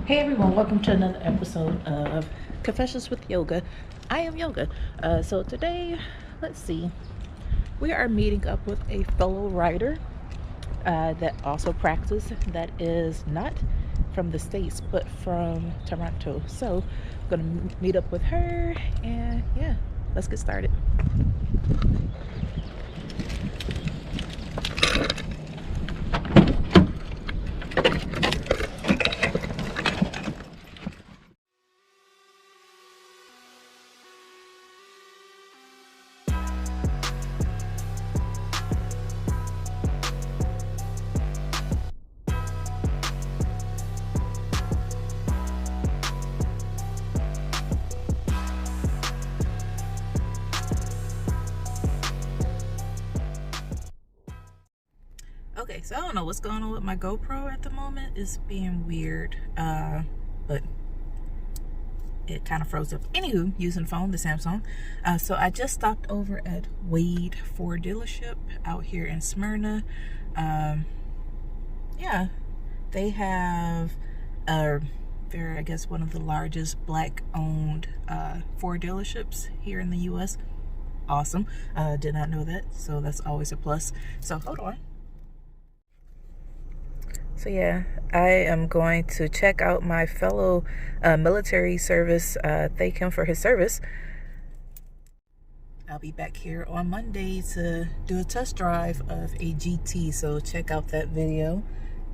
Hey everyone, welcome to another episode of Confessions with Yoga. I am Yoga. So today, let's see, we are meeting up with a fellow writer that also practices, that is not from the States but from Toronto. So I'm gonna meet up with her and yeah, let's get started. Okay, so I don't know what's going on with my GoPro at the moment. It's being weird, but it kind of froze up. Anywho, using the phone, the Samsung. So I just stopped over at Wade Ford dealership out here in Smyrna. Yeah, they have they're, I guess, one of the largest black-owned Ford dealerships here in the U.S. Awesome. Did not know that, so that's always a plus. So hold on. So yeah, I am going to check out my fellow military service, thank him for his service. I'll be back here on Monday to do a test drive of a GT, so check out that video.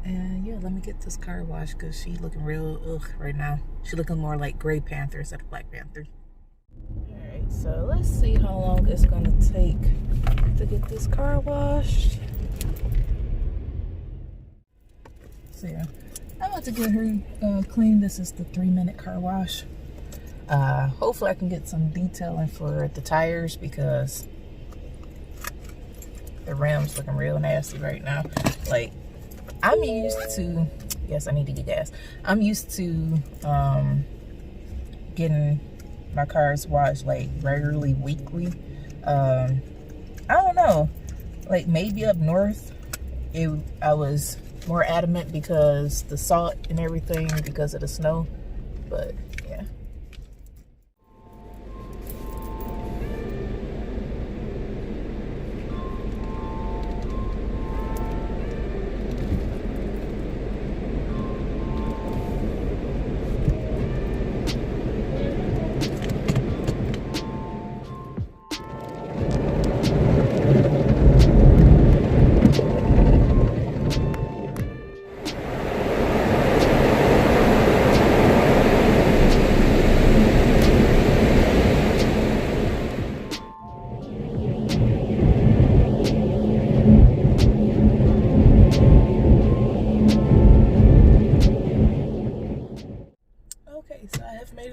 And yeah, let me get this car washed because she's looking real ugh right now. She's looking more like Gray Panther instead of Black Panther. Alright, so let's see how long it's gonna take to get this car washed. So yeah, I'm about to get her clean. This is the 3-minute car wash. Hopefully I can get some detailing for the tires because the rim's looking real nasty right now. Like, I'm used to, yes, I need to get gas. I'm used to getting my cars washed like regularly, weekly. I don't know, like maybe up north I was more adamant because the salt and everything, because of the snow, but yeah.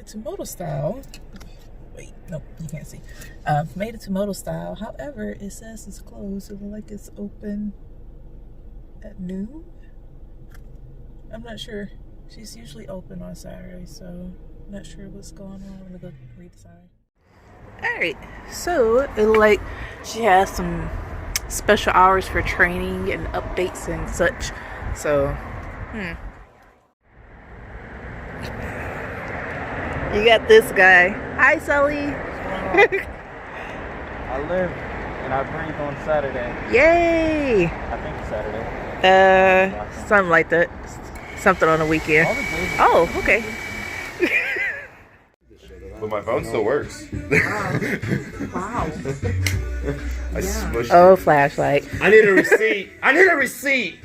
To Moto Style. Wait, nope, you can't see. Made it to Moto Style. However, it says it's closed. It looks like it's open at noon. I'm not sure. She's usually open on Saturday, so I'm not sure what's going on. I'm gonna go read the sign. Alright, so it looks like she has some special hours for training and updates and such. So, you got this guy. Hi, Sully. I live and I breathe on Saturday. Yay! I think it's Saturday. Something like that. Something on the weekend. Oh, okay. But my phone still works. Wow. I smushed it. Oh, flashlight. I need a receipt. I need a receipt.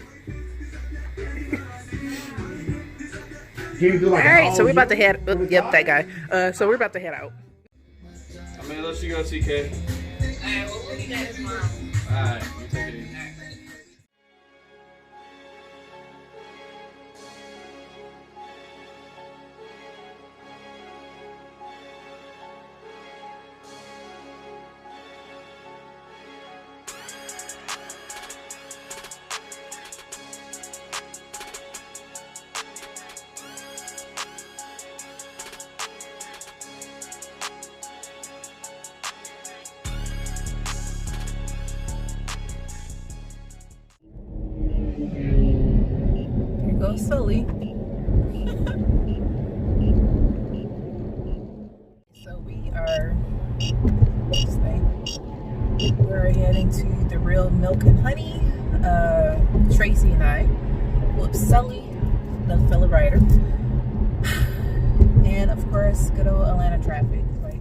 Alright, so we're about to head. Yep, that guy. So we're about to head out. I'm gonna let you go, TK. Alright, well, we'll be back tomorrow. Alright, you take it easy. Sully. So we're heading to the Real Milk and Honey. Tracy and I, with Sully, the fellow rider, and of course, good old Atlanta traffic. Like,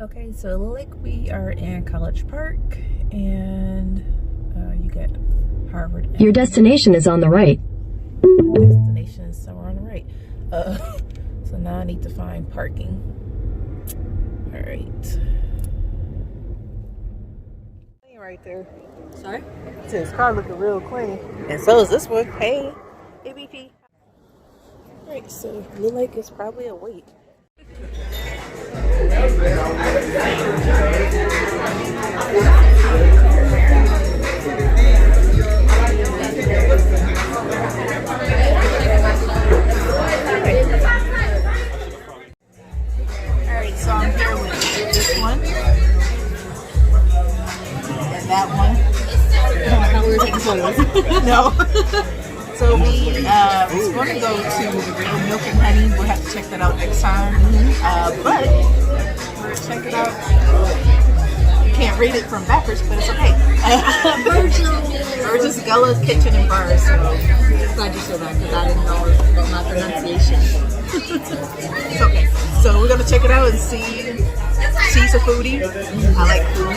okay, so it looks like we are in College Park, and you got Harvard. Your destination is on the right. Destination is somewhere on the right. So now I need to find parking. All right. Right there. Sorry? His car looking real clean. And so is this one. Hey, ABP. All right, so it look like it's probably a wait. Alright, so I'm here with this one and that one. I thought we were taking photos. No. So we was going to go to the Real Milk and Honey. We'll have to check that out next time. But we're gonna check it out. You can't read it from backwards, but it's okay. Virgil's Gullah Kitchen and Bar. So Glad you said that because I didn't know my pronunciation. it's okay. So we're gonna check it out and see. She's a foodie. I like food.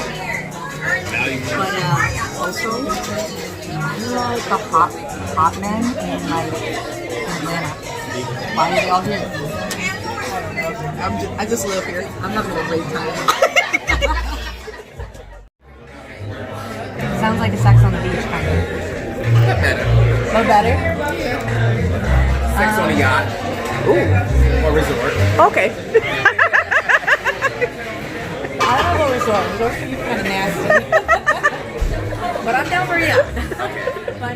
But also, you know, like the hot men in like Atlanta. Why are they all here? I don't know. I just live here. I'm having a great time. Sounds like a Sex on the Beach kind of. No better? Sex on a yacht. Ooh. Or resort. Okay. I don't know what resort. Resort can be kind of nasty. But I'm down for a yacht. But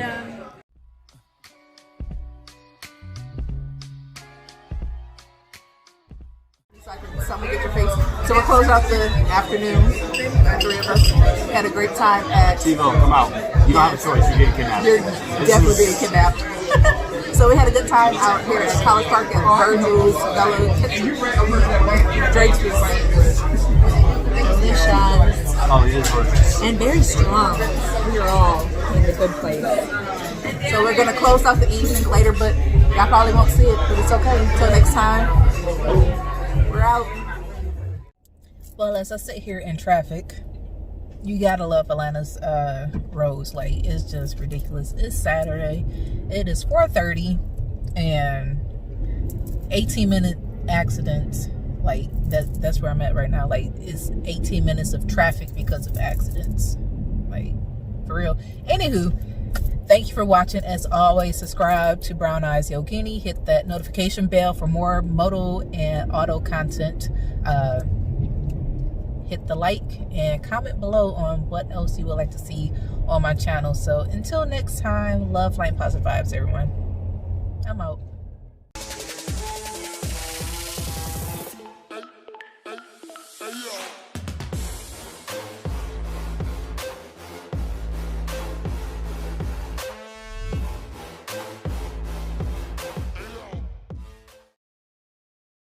Something get your face. So we'll close out the afternoon. The three of us had a great time at. Tivo, come out. You don't have a choice. You're getting kidnapped. You're definitely being kidnapped. So we had a good time out here at College Park at Virgil's Gullah Kitchen. Drake's was delicious. Oh, it is delicious. And very strong. We are all in a good place. So we're gonna close out the evening later, but y'all probably won't see it, but it's okay. Until next time, we're out. Well, as I sit here in traffic, you gotta love Atlanta's roads. Like, it's just ridiculous. It's Saturday. It is 4:30 and 18-minute accidents. Like, that's where I'm at right now. Like, it's 18 minutes of traffic because of accidents. Like, for real. Anywho, thank you for watching. As always, subscribe to Brown.Eyes.Yogini. Hit that notification bell for more moto and auto content. Hit the like and comment below on what else you would like to see on my channel. So until next time, love, light, and positive vibes, everyone. I'm out.